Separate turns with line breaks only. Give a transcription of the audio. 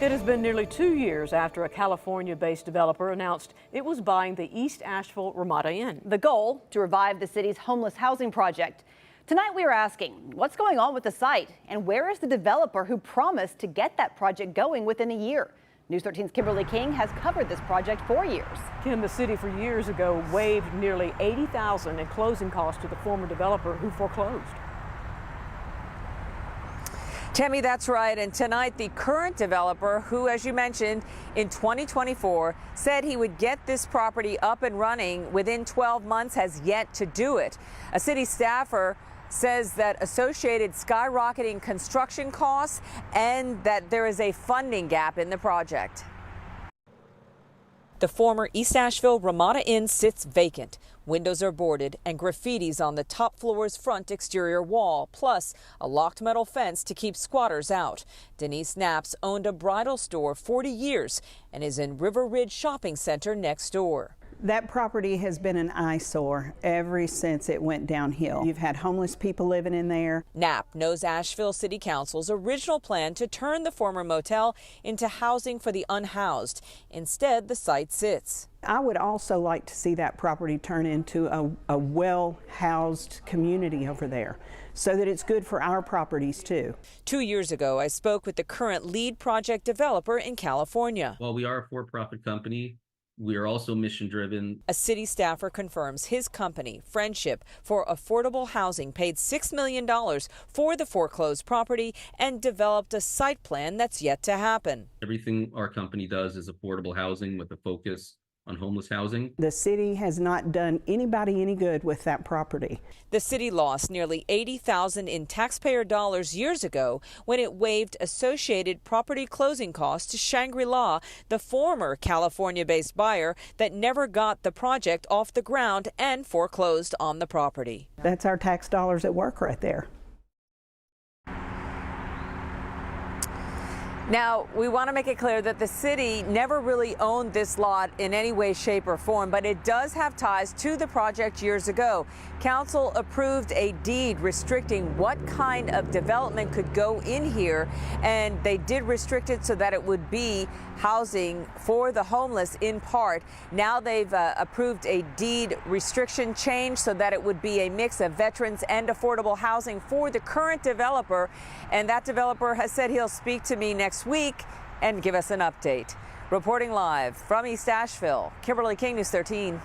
It has been nearly 2 years after a California-based developer announced it was buying the East Asheville Ramada Inn.
The goal, to revive the city's homeless housing project. Tonight we are asking, what's going on with the site and where is the developer who promised to get that project going within a year? News 13's Kimberly King has covered this project for years.
Kim, the city for years ago waived nearly $80,000 in closing costs to the former developer who foreclosed.
Tammy, that's right. And tonight, the current developer, who, as you mentioned, in 2024 said he would get this property up and running within 12 months, has yet to do it. A city staffer says that associated skyrocketing construction costs and that there is a funding gap in the project. The former East Asheville Ramada Inn sits vacant. Windows are boarded and graffitis on the top floor's front exterior wall, plus a locked metal fence to keep squatters out. Denise Knapp's owned a bridal store 40 years and is in River Ridge Shopping Center next door.
That property has been an eyesore ever since it went downhill. You've had homeless people living in there.
Knapp knows Asheville City Council's original plan to turn the former motel into housing for the unhoused. Instead, the site sits.
I would also like to see that property turn into a well-housed community over there, so that it's good for our properties too.
2 years ago, I spoke with the current lead project developer in California.
While we are a for-profit company, we are also mission-driven.
A city staffer confirms his company, Friendship for Affordable Housing, paid $6 million for the foreclosed property and developed a site plan that's yet to happen.
Everything our company does is affordable housing with a focus on homeless housing.
The city has not done anybody any good with that property.
The city lost nearly $80,000 in taxpayer dollars years ago when it waived associated property closing costs to Shangri-La, the former California-based buyer that never got the project off the ground and foreclosed on the property.
That's our tax dollars at work right there.
Now, we want to make it clear that the city never really owned this lot in any way, shape, or form, but it does have ties to the project years ago. Council approved a deed restricting what kind of development could go in here, and they did restrict it so that it would be housing for the homeless in part. Now they've approved a deed restriction change so that it would be a mix of veterans and affordable housing for the current developer, and that developer has said he'll speak to me next week and give us an update. Reporting live from East Asheville, Kimberly King, News 13.